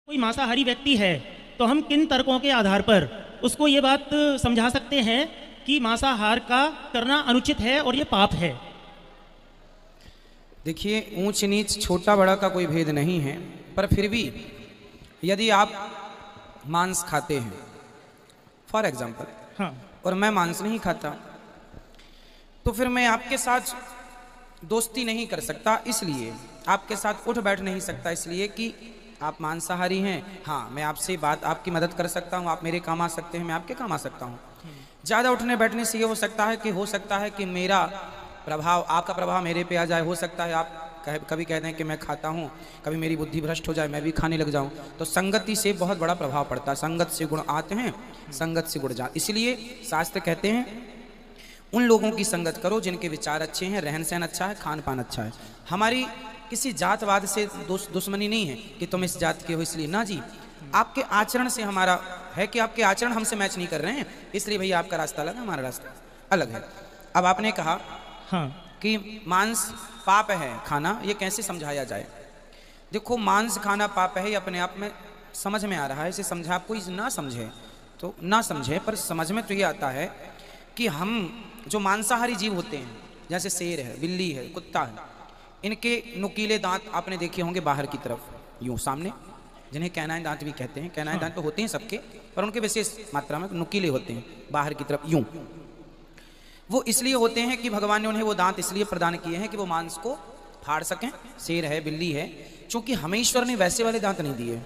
कोई मांसाहारी व्यक्ति है तो हम किन तर्कों के आधार पर उसको ये बात समझा सकते हैं कि मांसाहार का करना अनुचित है और ये पाप है? देखिए, ऊंच नीच छोटा बड़ा का कोई भेद नहीं है, पर फिर भी यदि आप मांस खाते हैं फॉर एग्जाम्पल, हाँ, और मैं मांस नहीं खाता, तो फिर मैं आपके साथ दोस्ती नहीं कर सकता, इसलिए आपके साथ उठ बैठ नहीं सकता, इसलिए कि आप मांसाहारी हैं। हाँ, मैं आपसे बात आपकी मदद कर सकता हूँ, आप मेरे काम आ सकते हैं, मैं आपके काम आ सकता हूँ। ज़्यादा उठने बैठने से ये हो सकता है कि मेरा प्रभाव, आपका प्रभाव मेरे पे आ जाए। हो सकता है आप कभी कहते हैं कि मैं खाता हूँ, कभी मेरी बुद्धि भ्रष्ट हो जाए, मैं भी खाने लग जाऊँ। तो संगति से बहुत बड़ा प्रभाव पड़ता है। संगत से गुण आते हैं, संगत से गुण जाते। इसलिए शास्त्र कहते हैं उन लोगों की संगत करो जिनके विचार अच्छे हैं, रहन सहन अच्छा है, खान पान अच्छा है। हमारी किसी जातवाद से दुश्मनी नहीं है कि तुम इस जात के हो इसलिए, ना जी। आपके आचरण से हमारा है कि आपके आचरण हमसे मैच नहीं कर रहे हैं, इसलिए भैया आपका रास्ता अलग है, हमारा रास्ता अलग है। अब आपने कहा हाँ, कि मांस पाप है खाना, ये कैसे समझाया जाए? देखो, मांस खाना पाप है ये अपने आप में समझ में आ रहा है। इसे समझा, कोई ना समझे तो ना समझे, पर समझ में तो ये आता है कि हम जो मांसाहारी जीव होते हैं, जैसे शेर है, बिल्ली है, कुत्ता है, इनके नुकीले दांत आपने देखे होंगे बाहर की तरफ, यूं सामने, जिन्हें कैनाइन दांत भी कहते हैं। कैनाइन दांत तो होते हैं सबके, पर उनके विशेष मात्रा में नुकीले होते हैं बाहर की तरफ, यूं। वो इसलिए होते हैं कि भगवान ने उन्हें वो दांत इसलिए प्रदान किए हैं कि वो मांस को फाड़ सकें। शेर है, बिल्ली है, चूंकि हमें ईश्वर ने वैसे वाले दांत नहीं दिए।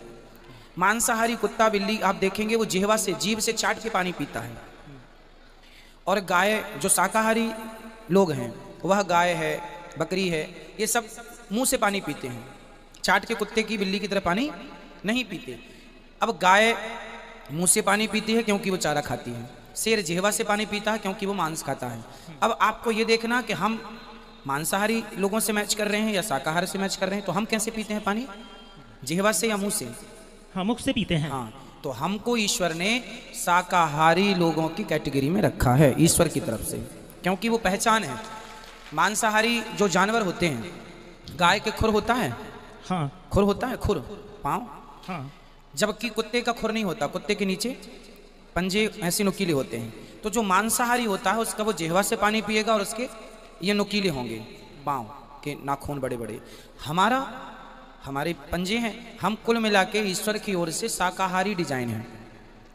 मांसाहारी कुत्ता बिल्ली आप देखेंगे वो जिह्वा से, जीभ से चाट के पानी पीता है। और गाय, जो शाकाहारी लोग हैं, वह गाय है, बकरी है, ये सब मुंह से पानी पीते हैं, चाट के कुत्ते की बिल्ली की तरह पानी नहीं पीते। अब गाय मुंह से पानी पीती है क्योंकि वो चारा खाती है, शेर जिह्वा से पानी पीता है क्योंकि वो मांस खाता है। अब आपको ये देखना कि हम मांसाहारी लोगों से मैच कर रहे हैं या शाकाहार से मैच कर रहे हैं। तो हम कैसे पीते हैं पानी, जिह्वा से या मुंह से? हाँ, मुख से पीते हैं। हाँ, तो हमको ईश्वर ने शाकाहारी लोगों की कैटेगरी में रखा है ईश्वर की तरफ से, क्योंकि वो पहचान है। मांसाहारी जो जानवर होते हैं, गाय के खुर होता है, हाँ, खुर होता है, खुर पाँव, हाँ, जबकि कुत्ते का खुर नहीं होता, कुत्ते के नीचे पंजे ऐसे नुकीले होते हैं। तो जो मांसाहारी होता है उसका वो जिह्वा से पानी पिएगा और उसके ये नुकीले होंगे पाँव के नाखून बड़े बड़े। हमारे पंजे हैं, हम कुल मिला के ईश्वर की ओर से शाकाहारी डिजाइन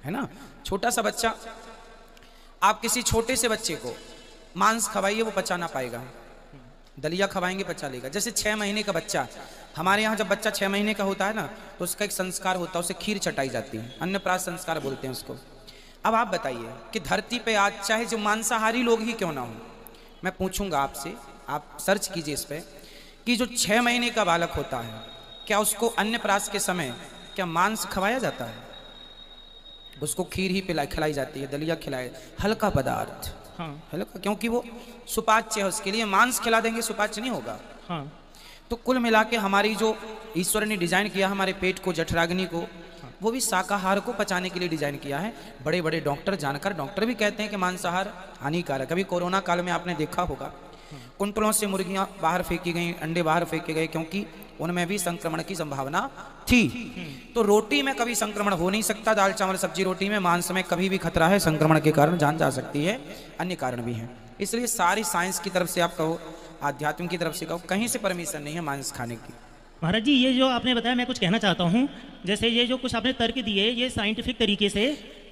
है ना। छोटा सा बच्चा, आप किसी छोटे से बच्चे को मांस खवाइए, वो पचा ना पाएगा। दलिया खवाएंगे पचा लेगा। जैसे 6 महीने का बच्चा, हमारे यहाँ जब बच्चा 6 महीने का होता है ना, तो उसका एक संस्कार होता है, उसे खीर चटाई जाती है, अन्नप्राशन संस्कार बोलते हैं उसको। अब आप बताइए कि धरती पे आज चाहे जो मांसाहारी लोग ही क्यों ना हो, मैं पूछूंगा आपसे, आप सर्च कीजिए इस पर, कि जो 6 महीने का बालक होता है, क्या उसको अन्नप्राश के समय क्या मांस खवाया जाता है? उसको खीर ही खिलाई जाती है, दलिया खिलाए, हल्का पदार्थ, हाँ, हल्का, क्योंकि वो सुपाच्य है। उसके लिए मांस खिला देंगे सुपाच्य नहीं होगा। हाँ, तो कुल मिला के हमारी जो ईश्वर ने डिजाइन किया हमारे पेट को, जठराग्नि को, वो भी शाकाहार को पचाने के लिए डिजाइन किया है। बड़े बड़े डॉक्टर, जानकार डॉक्टर भी कहते हैं कि मांसाहार हानिकारक। अभी कोरोना काल में आपने देखा होगा, कुंटलों से मुर्गियां बाहर फेंकी गई, अंडे बाहर फेंके गए, क्योंकि उनमें भी संक्रमण की संभावना थी। तो रोटी में कभी संक्रमण हो नहीं सकता, दाल चावल सब्जी रोटी में। मांस में कभी भी खतरा है, संक्रमण के कारण जान जा सकती है, अन्य कारण भी हैं। इसलिए सारी साइंस की तरफ से आप कहो, आध्यात्म की तरफ से कहो, कहीं से परमिशन नहीं है मांस खाने की। महाराज जी, ये जो आपने बताया, मैं कुछ कहना चाहता हूँ। जैसे ये जो कुछ आपने तर्क दिए, ये साइंटिफिक तरीके से,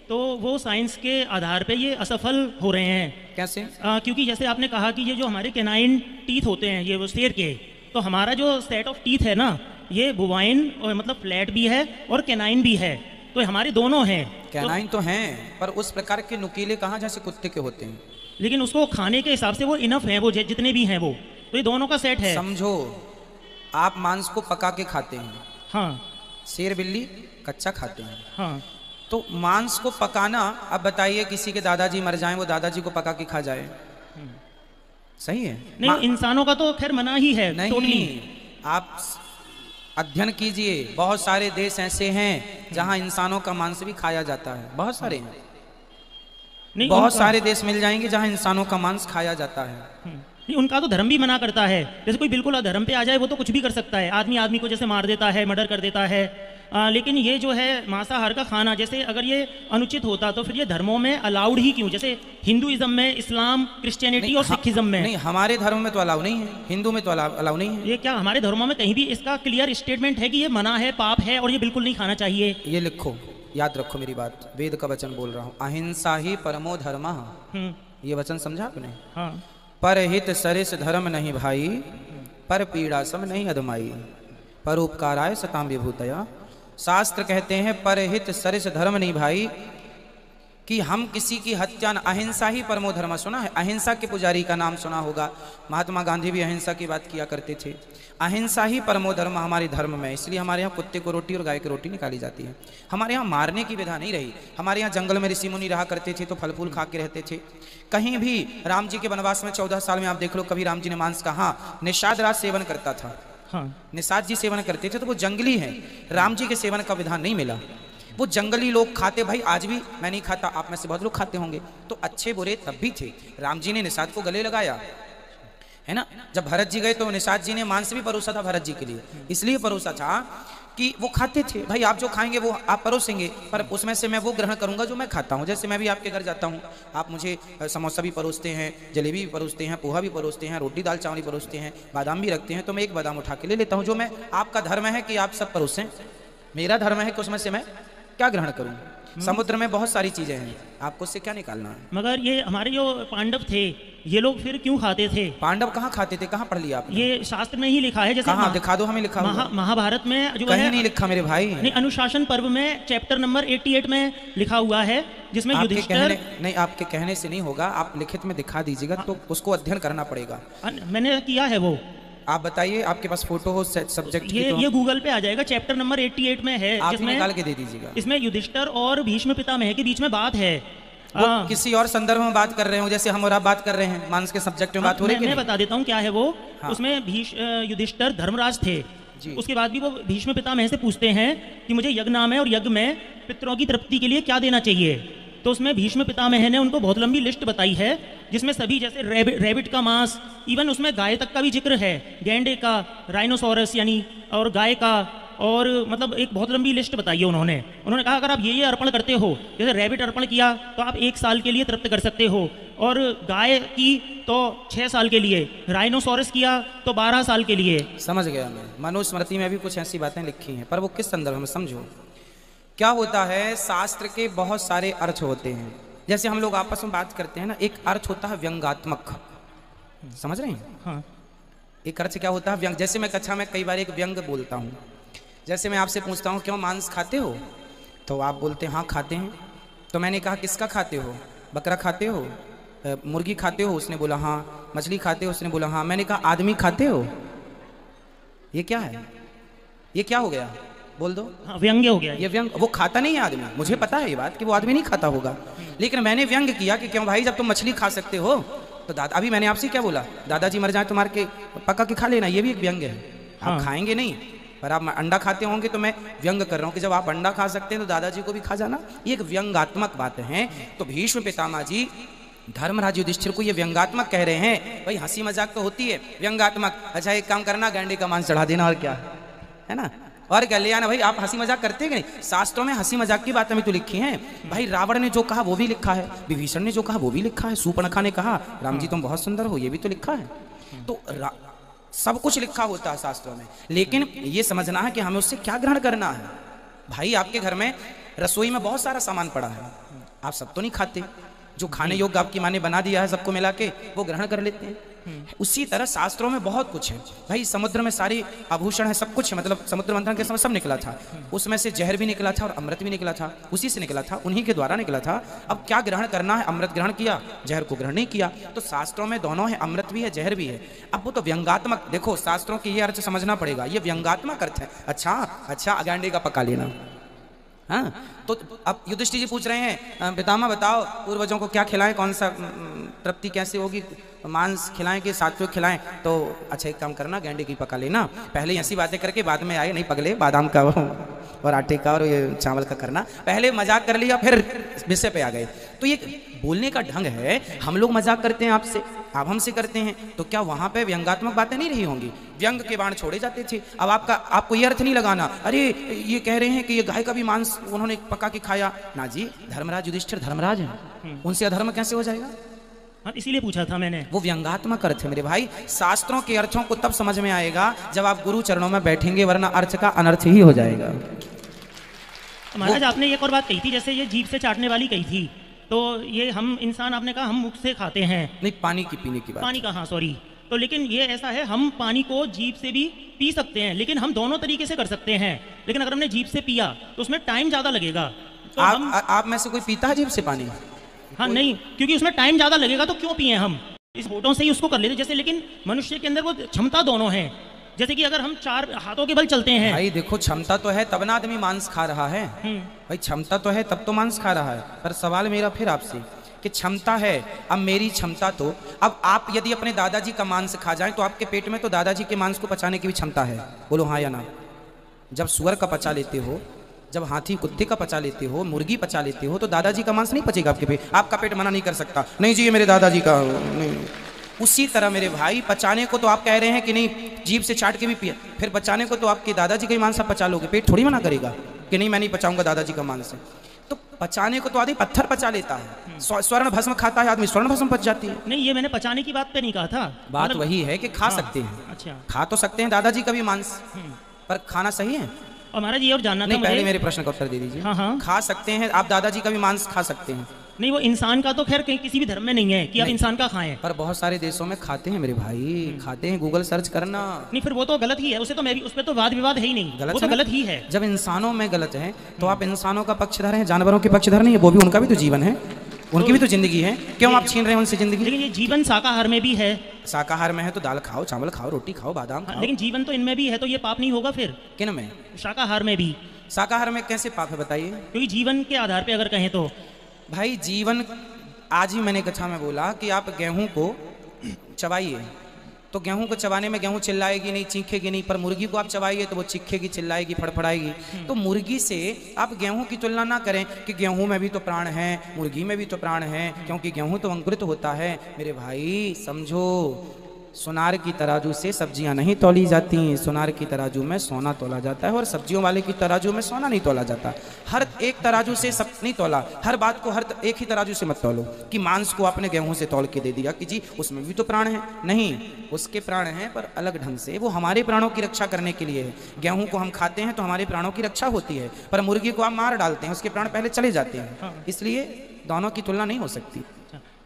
तो वो साइंस के आधार पे ये असफल हो रहे हैं। कैसे? क्योंकि जैसे आपने कहा कि ये जो हमारे कैनाइन टीथ होते हैं, ये वो शेर के, तो हमारा जो सेट ऑफ टीथ है ना, ये बोवाइन और मतलब फ्लैट भी है और कैनाइन भी है, तो हमारे दोनों हैं। कैनाइन तो हैं, पर उस प्रकार के नुकीले कहाँ जैसे कुत्ते के होते हैं। लेकिन उसको खाने के हिसाब से वो इनफ है, वो जितने भी हैं वो, तो ये दोनों का सेट है। समझो, आप मांस को पका के खाते हैं, हाँ, शेर बिल्ली कच्चा खाते हैं। हाँ, तो मांस को पकाना, अब बताइए किसी के दादाजी मर जाएं, वो दादाजी को पका के खा जाए, सही है? नहीं, इंसानों का तो खैर मना ही है। नहीं, आप अध्ययन कीजिए, बहुत सारे देश ऐसे हैं जहां इंसानों का मांस भी खाया जाता है, बहुत सारे हैं। नहीं, बहुत सारे देश मिल जाएंगे जहां इंसानों का मांस खाया जाता है। नहीं, उनका तो धर्म भी मना करता है। जैसे कोई बिल्कुल अधर्म पे आ जाए, वो तो कुछ भी कर सकता है। आदमी को जैसे मार देता है, मर्डर कर देता है, लेकिन ये जो है मांसाहार का खाना, जैसे अगर ये अनुचित होता तो फिर ये धर्मों में अलाउड ही क्यों? जैसे हिंदुइज्म में, इस्लाम, क्रिश्चियनिटी और सिखिज्म में। नहीं, हमारे धर्म में तो अलाउ नहीं है, हिंदू में तो अलाउ नहीं है। ये क्या हमारे धर्मों में कहीं भी इसका क्लियर स्टेटमेंट है कि ये मना है, पाप है और ये बिल्कुल नहीं खाना चाहिए? ये लिखो, याद रखो मेरी बात, वेद का वचन बोल रहा हूँ, अहिंसा ही परमो धर्मः। ये वचन समझा आपने? हाँ। परहित सरिस धर्म नहीं भाई, पर पीड़ा सम नहीं अदमाई, परोपकाराय सताम विभूतया। शास्त्र कहते हैं परहित सरिस धर्म नहीं भाई, कि हम किसी की हत्या न, अहिंसा ही परमो धर्म। सुना है? अहिंसा के पुजारी का नाम सुना होगा, महात्मा गांधी भी अहिंसा की बात किया करते थे। अहिंसा ही परमो धर्म हमारे धर्म में, इसलिए हमारे यहाँ कुत्ते को रोटी और गाय की रोटी निकाली जाती है। हमारे यहाँ मारने की विधा नहीं रही। हमारे यहाँ जंगल में ऋषि मुनि रहा करते थे तो फल फूल खा के रहते थे। कहीं भी राम जी के वनवास में 14 साल में आप देख लो, कभी राम जी ने मांस का, हाँ, निषाद राज सेवन करता था। हाँ। निषाद जी सेवन करते थे, तो वो जंगली है, राम जी के सेवन का विधान नहीं मिला। वो जंगली लोग खाते, भाई आज भी मैं नहीं खाता, आप में से बहुत लोग खाते होंगे, तो अच्छे बुरे तब भी थे। राम जी ने निषाद को गले लगाया, है ना? जब भरत जी गए तो निषाद जी ने मांस भी परोसा था भरत जी के लिए, इसलिए परोसा था कि वो खाते थे। भाई आप जो खाएंगे वो आप परोसेंगे, पर उसमें से मैं वो ग्रहण करूंगा जो मैं खाता हूँ। जैसे मैं भी आपके घर जाता हूँ, आप मुझे समोसा भी परोसते हैं, जलेबी भी परोसते हैं, पोहा भी परोसते हैं, रोटी दाल चावल भी परोसते हैं, बादाम भी रखते हैं, तो मैं एक बादाम उठा के ले लेता हूँ। जो मैं, आपका धर्म है कि आप सब परोसें, मेरा धर्म है कि उसमें से मैं क्या ग्रहण करूं? समुद्र में बहुत सारी चीजें हैं, आपको उससे क्या निकालना है? मगर ये हमारे जो पांडव थे, ये लोग फिर क्यों खाते थे? पांडव कहाँ खाते थे? कहाँ पढ़ लिया आपने? ये शास्त्र में ही लिखा है। जैसे कहाँ दिखा दो हमें लिखा हुआ। महाभारत में जो कहीं है, नहीं लिखा मेरे भाई। नहीं, अनुशासन पर्व में चैप्टर नंबर 88 में लिखा हुआ है, जिसमें युधिष्ठिर। नहीं, आपके कहने से नहीं होगा, आप लिखित में दिखा दीजिएगा, तो उसको अध्ययन करना पड़ेगा। मैंने किया है वो। आप बताइए, आपके पास फोटो हो सब्जेक्ट? ये गूगल पे आ जाएगा, चैप्टर नंबर 88 में है, आप निकाल के दे दीजिएगा। इसमें युधिष्ठिर और भीष्म पितामह के बीच में बात है। किसी और संदर्भ में बात कर रहे हो, जैसे हम और आप बात कर रहे हैं, मांस के सब्जेक्ट में बात हो रही है। मैं बता देता हूँ क्या है वो। हाँ। उसमें युधिष्ठिर धर्मराज थे, उसके बाद भी वो भीष्म पितामह से पूछते हैं कि मुझे यज्ञ नाम है और यज्ञ में पितरों की तृप्ति के लिए क्या देना चाहिए। तो उसमें भीष्म पितामह ने उनको बहुत लंबी लिस्ट बताई है, जिसमें सभी, जैसे रैबिट का मांस, इवन उसमें गाय तक का भी जिक्र है, गैंडे का, राइनोसोरस यानी, और गाय का, और मतलब एक बहुत लंबी लिस्ट बताई है उन्होंने कहा अगर आप ये अर्पण करते हो, जैसे रैबिट अर्पण किया तो आप 1 साल के लिए तृप्त कर सकते हो, और गाय की तो 6 साल के लिए, राइनोसोरस किया तो 12 साल के लिए। समझ गया मैं। मनुस्मृति में भी कुछ ऐसी बातें लिखी हैं, पर वो किस संदर्भ में, समझो क्या होता है। शास्त्र के बहुत सारे अर्थ होते हैं, जैसे हम लोग आपस में बात करते हैं ना, एक अर्थ होता है व्यंगात्मक, समझ रहे हैं? हाँ। एक अर्थ क्या होता है? व्यंग। जैसे मैं कक्षा में कई बार एक व्यंग बोलता हूँ, जैसे मैं आपसे पूछता हूँ क्यों मांस खाते हो, तो आप बोलते हैं हाँ खाते हैं। तो मैंने कहा किसका खाते हो? बकरा खाते हो, मुर्गी खाते हो? उसने बोला हाँ। मछली खाते हो? उसने बोला हाँ। मैंने कहा आदमी खाते हो? ये क्या है? ये क्या हो गया? बोल दो। हाँ, व्यंग्य हो गया। ये व्यंग। वो खाता नहीं है आदमी, मुझे पता है ये बात कि वो आदमी नहीं खाता होगा, लेकिन मैंने व्यंग किया कि क्यों भाई, जब तुम मछली खा सकते हो तो दादा, अभी मैंने आपसे क्या बोला, दादाजी मर जाए तो मार के पका के खा लेना, ये भी एक व्यंग है। हाँ। आप खाएंगे नहीं, पर आप अंडा खाते होंगे, तो मैं व्यंग कर रहा हूँ कि जब आप अंडा खा सकते हैं तो दादाजी को भी खा जाना। ये एक व्यंगात्मक बात है। तो भीष्म पितामह जी धर्मराज युधिष्ठिर को ये व्यंगात्मक कह रहे हैं। भाई हंसी मजाक तो होती है, व्यंगात्मक। अच्छा एक काम करना, गैंडे का मांस चढ़ा देना, और क्या है ना, और क्या ले आना। भाई आप हंसी मजाक करते हैं कि नहीं? शास्त्रों में हंसी मजाक की बातें भी तो लिखी हैं। भाई रावण ने जो कहा वो भी लिखा है, विभीषण ने जो कहा वो भी लिखा है, शूर्पणखा ने कहा राम जी तुम बहुत सुंदर हो, ये भी तो लिखा है। तो सब कुछ लिखा होता है शास्त्रों में, लेकिन ये समझना है कि हमें उससे क्या ग्रहण करना है। भाई आपके घर में रसोई में बहुत सारा सामान पड़ा है, आप सब तो नहीं खाते, जो खाने योग्य आपकी माँ ने बना दिया है सबको मिला के वो ग्रहण कर लेते हैं। उसी तरह शास्त्रों में बहुत कुछ है। भाई समुद्र में सारी आभूषण है, सब कुछ है, मतलब समुद्र मंथन के समय सब निकला था, उसमें से जहर भी निकला था और अमृत भी निकला था, उसी से निकला था, उन्हीं के द्वारा निकला था। अब क्या ग्रहण करना है? अमृत ग्रहण किया, जहर को ग्रहण नहीं किया। तो शास्त्रों में दोनों है, अमृत भी है, जहर भी है। अब वो तो व्यंगात्मक, देखो शास्त्रों की ये अर्थ समझना पड़ेगा, ये व्यंगात्मक अर्थ है। अच्छा गैंडे का पका लेना, हाँ, तो अब युधिष्ठिर जी पूछ रहे हैं पितामह बताओ पूर्वजों को क्या खिलाएं, कौन सा तृप्ति कैसे होगी, मांस खिलाएं कि सात्विक खिलाएं। तो अच्छा एक काम करना, गेंडे की पका लेना, पहले ऐसी बातें करके बाद में आए नहीं पगले बादाम का और आटे का और ये चावल का करना, पहले मजाक कर लिया फिर विषय पे आ गए। तो ये बोलने का ढंग है, हम लोग मजाक करते हैं आपसे, आप हमसे करते हैं, तो क्या वहां पे व्यंगात्मक बातें नहीं रही होंगी, व्यंग के बाण छोड़े जाते थे। अब आपको ये अर्थ नहीं लगाना अरे ये कह रहे हैं कि ये गाय का भी मांस उन्होंने पका के खाया, ना जी, धर्मराज युधिष्ठिर धर्मराज हैं, उनसे अधर्म कैसे हो जाएगा। हाँ, इसीलिए पूछा था मैंने। वो व्यंगात्मक अर्थ है मेरे भाई, शास्त्रों के अर्थों को तब समझ में आएगा जब आप गुरु चरणों में बैठेंगे, वरना अर्थ का अनर्थ ही हो जाएगा। महाराज आपने एक और बात कही थी, जैसे ये जीभ से चाटने वाली कही थी, तो ये हम इंसान, आपने कहा हम मुख से खाते हैं, नहीं पानी की पीने की बात, पानी का, हाँ सॉरी, तो लेकिन ये ऐसा है हम पानी को जीभ से भी पी सकते हैं, लेकिन हम दोनों तरीके से कर सकते हैं। लेकिन अगर हमने जीभ से पिया तो उसमें टाइम ज़्यादा लगेगा। तो आप में से कोई पीता है जीभ से पानी? हाँ नहीं, क्योंकि उसमें टाइम ज़्यादा लगेगा तो क्यों पिए हम, इस होठों से ही उसको कर लेते जैसे। लेकिन मनुष्य के अंदर वो क्षमता दोनों है, जैसे कि अगर हम 4 हाथों के बल चलते हैं। भाई देखो क्षमता तो है तब ना आदमी मांस खा रहा है, भाई क्षमता तो है तब तो मांस खा रहा है। पर सवाल मेरा फिर आपसे कि क्षमता है, अब मेरी क्षमता तो, अब आप यदि अपने दादाजी का मांस खा जाएं तो आपके पेट में तो दादाजी के मांस को पचाने की भी क्षमता है, बोलो हाँ या ना। जब सुअर का पचा लेते हो, जब हाथी कुत्ते का पचा लेते हो, मुर्गी पचा लेते हो, तो दादाजी का मांस नहीं पचेगा आपके पेट, आपका पेट मना नहीं कर सकता, नहीं जी ये मेरे दादाजी का नहीं। उसी तरह मेरे भाई पचाने को तो आप कह रहे हैं कि नहीं जीभ से चाट के भी पिया, फिर पचाने को तो आपके दादाजी का ही मांस आप पचा लोगे, पेट थोड़ी मना करेगा कि नहीं मैं नहीं पचाऊंगा दादाजी का मांस। तो पचाने को तो आदमी पत्थर पचा लेता है, स्वर्ण भस्म खाता है आदमी, स्वर्ण भस्म पच जाती है। नहीं ये मैंने पचाने की बात पे नहीं कहा था, बात वही है कि खा सकते हैं। अच्छा, खा तो सकते हैं दादाजी का भी मांस, पर खाना सही है। और महाराज ये और जानना था, पहले मेरे प्रश्न का उत्तर दे दीजिए। हाँ। खा सकते हैं, आप दादाजी का भी मांस खा सकते हैं। नहीं वो इंसान का तो खैर कहीं किसी भी धर्म में नहीं है कि आप इंसान का खाएं, पर बहुत सारे देशों में खाते हैं मेरे भाई, खाते हैं, गूगल सर्च करना। नहीं फिर वो तो गलत ही है, उसे तो मैं भी, उस पर तो वाद विवाद है ही नहीं, वो तो गलत ही है। जब इंसानों में गलत है तो आप इंसानों का पक्षधर हैं, जानवरों के पक्षधर नहीं है, वो भी उनका भी तो जीवन है, उनकी भी तो जिंदगी है, क्यों आप छीन रहे हैं उनसे जिंदगी। लेकिन ये जीवन शाकाहार में भी है, शाकाहार में है तो दाल खाओ, चावल खाओ, रोटी खाओ, बादाम खाओ। लेकिन जीवन तो इनमें भी है, तो ये पाप नहीं होगा फिर? किन में? शाकाहार में भी। शाकाहार में कैसे पाप है बताइए? क्योंकि जीवन के आधार पे अगर कहें तो भाई जीवन, आज ही मैंने कथा में बोला कि आप गेहूं को चबाइए तो गेहूं को चबाने में गेहूं चिल्लाएगी नहीं, चीखेगी नहीं, पर मुर्गी को आप चबाइए तो वो चीखेगी, चिल्लाएगी, फड़फड़ाएगी। तो मुर्गी से आप गेहूं की तुलना ना करें कि गेहूं में भी तो प्राण है, मुर्गी में भी तो प्राण है, क्योंकि गेहूं तो अंकुरित होता है। मेरे भाई समझो, सुनार की तराजू से सब्जियां नहीं तौली जाती, सुनार की तराजू में सोना तोला जाता है, और सब्जियों वाले की तराजू में सोना नहीं तोला जाता। हर एक तराजू से सब नहीं तोला, हर बात को एक ही तराजू से मत तोलो कि मांस को आपने गेहूं से तौल के दे दिया कि जी उसमें भी तो प्राण है। नहीं, उसके प्राण हैं पर अलग ढंग से, वो हमारे प्राणों की रक्षा करने के लिए है। गेहूं को हम खाते हैं तो हमारे प्राणों की रक्षा होती है, पर मुर्गी को आप मार डालते हैं, उसके प्राण पहले चले जाते हैं। इसलिए दोनों की तुलना नहीं हो सकती।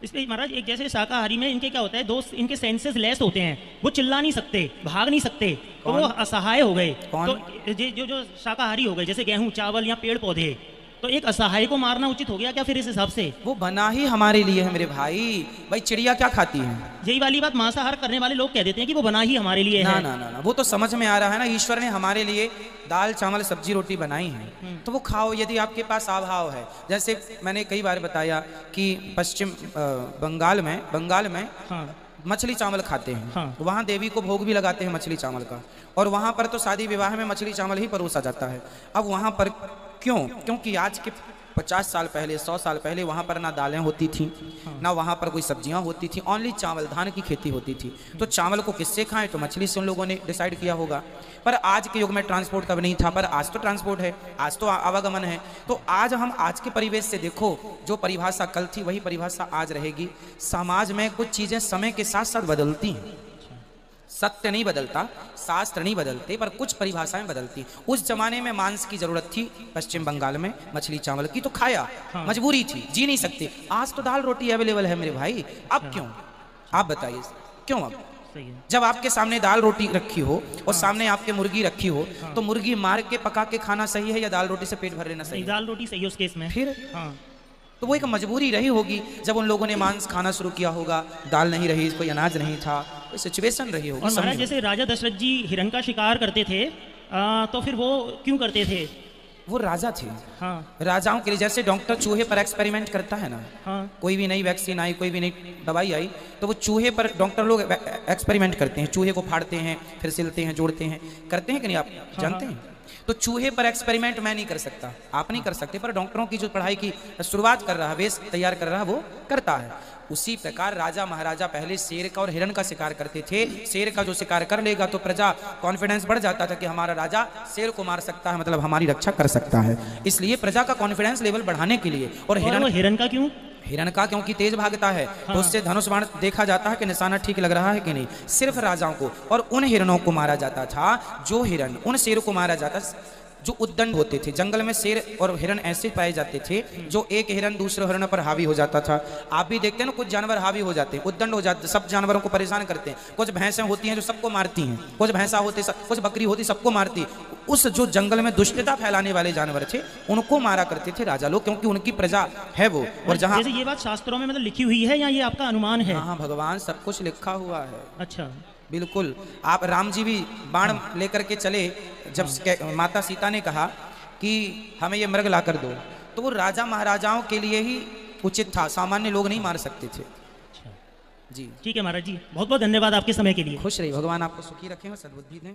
इसलिए महाराज एक जैसे शाकाहारी में इनके क्या होता है, दो इनके सेंसेस लेस होते हैं, वो चिल्ला नहीं सकते, भाग नहीं सकते, तो वो असहाय हो गए। तो जो शाकाहारी हो गए, जैसे गेहूं, चावल या पेड़ पौधे, तो एक असहाय को मारना उचित हो गया क्या फिर इस हिसाब से? वो बना ही हमारे लिए है मेरे भाई। भाई चिड़िया क्या खाती है? यही वाली बात मांसाहार करने वाले लोग कह देते हैं कि वो बना ही हमारे लिए है। ना, वो तो समझ में आ रहा है ना, ईश्वर ने हमारे लिए दाल चावल सब्जी रोटी बनाई है, तो वो खाओ यदि आपके पास अभाव है। जैसे मैंने कई बार बताया कि पश्चिम बंगाल में मछली चावल खाते हैं, वहाँ देवी को भोग भी लगाते हैं मछली चावल का, और वहाँ पर तो शादी विवाह में मछली चावल ही परोसा जाता है। अब वहाँ पर क्यों? क्योंकि आज के 50 साल पहले, 100 साल पहले वहाँ पर ना दालें होती थी, ना वहाँ पर कोई सब्जियाँ होती थी, ओनली चावल, धान की खेती होती थी। तो चावल को किससे खाएं? तो मछली से उन लोगों ने डिसाइड किया होगा। पर आज के युग में ट्रांसपोर्ट तब नहीं था, पर आज तो ट्रांसपोर्ट है, आज तो आवागमन है। तो आज हम आज के परिवेश से देखो, जो परिभाषा कल थी वही परिभाषा आज रहेगी। समाज में कुछ चीज़ें समय के साथ साथ बदलती हैं, सत्य नहीं बदलता, शास्त्र नहीं बदलते, पर कुछ परिभाषाएं बदलती। उस जमाने में मांस की जरूरत थी पश्चिम बंगाल में, मछली चावल की, तो खाया, मजबूरी थी, जी नहीं सकते। आज तो दाल रोटी अवेलेबल है मेरे भाई, अब क्यों? आप बताइए क्यों? अब जब आपके सामने दाल रोटी रखी हो और सामने आपके मुर्गी रखी हो, तो मुर्गी मार के पका के खाना सही है या दाल रोटी से पेट भर लेना सही है? दाल रोटी सही है उस केस में। फिर तो वो एक मजबूरी रही होगी, जब उन लोगों ने मांस खाना शुरू किया होगा, दाल नहीं रही, कोई अनाज नहीं था, कोई सिचुएशन रही होगी। और महाराज जैसे राजा दशरथ जी हिरण का शिकार करते थे, तो फिर वो क्यों करते थे? वो राजा थे। हाँ राजाओं के लिए, जैसे डॉक्टर चूहे पर एक्सपेरिमेंट करता है ना, हाँ कोई भी नई वैक्सीन आई, कोई भी नई दवाई आई, तो वो चूहे पर डॉक्टर लोग एक्सपेरिमेंट करते हैं, चूहे को फाड़ते हैं, फिर सिलते हैं, जोड़ते हैं, करते हैं कि नहीं, आप जानते हैं? तो चूहे पर एक्सपेरिमेंट मैं नहीं कर सकता, आप नहीं कर सकते, पर डॉक्टरों की जो पढ़ाई की शुरुआत कर रहा है, बेस तैयार कर रहा है, वो करता है। उसी प्रकार राजा महाराजा पहले शेर का और हिरण का शिकार करते थे। शेर का जो शिकार कर लेगा तो प्रजा कॉन्फिडेंस बढ़ जाता था कि हमारा राजा शेर को मार सकता है, मतलब हमारी रक्षा कर सकता है। इसलिए प्रजा का कॉन्फिडेंस लेवल बढ़ाने के लिए। और हिरण का क्यों? हिरण का क्योंकि तेज भागता है, तो उससे धनुष बाण देखा जाता है कि निशाना ठीक लग रहा है कि नहीं। सिर्फ राजाओं को और उन हिरणों को मारा जाता था, जो हिरण, उन शेरों को मारा जाता जो उद्दंड होते थे। जंगल में शेर और हिरण ऐसे पाए जाते थे जो एक हिरण दूसरे हिरण पर हावी हो जाता था। आप भी देखते हैं ना, कुछ जानवर हावी हो जाते हैं, उद्दंड हो जाते हैं, सब जानवरों को परेशान करते हैं। कुछ भैंसें होती हैं जो सबको मारती हैं, कुछ भैंसा होते, कुछ बकरी होती सबको मारती। उस जो जंगल में दुष्टता फैलाने वाले जानवर थे, उनको मारा करते थे राजा लोग, क्योंकि उनकी प्रजा है वो। और जहाँ ये बात शास्त्रों में मतलब लिखी हुई है या ये आपका अनुमान है? हाँ, भगवान सब कुछ लिखा हुआ है। अच्छा, बिल्कुल। आप राम जी भी बाण लेकर के चले, जब माता सीता ने कहा कि हमें ये मृग ला कर दो, तो वो राजा महाराजाओं के लिए ही उचित था, सामान्य लोग नहीं मार सकते थे। अच्छा जी ठीक है महाराज जी, बहुत बहुत धन्यवाद आपके समय के लिए। खुश रहिए, भगवान आपको सुखी रखें और सद्बुद्धि दें।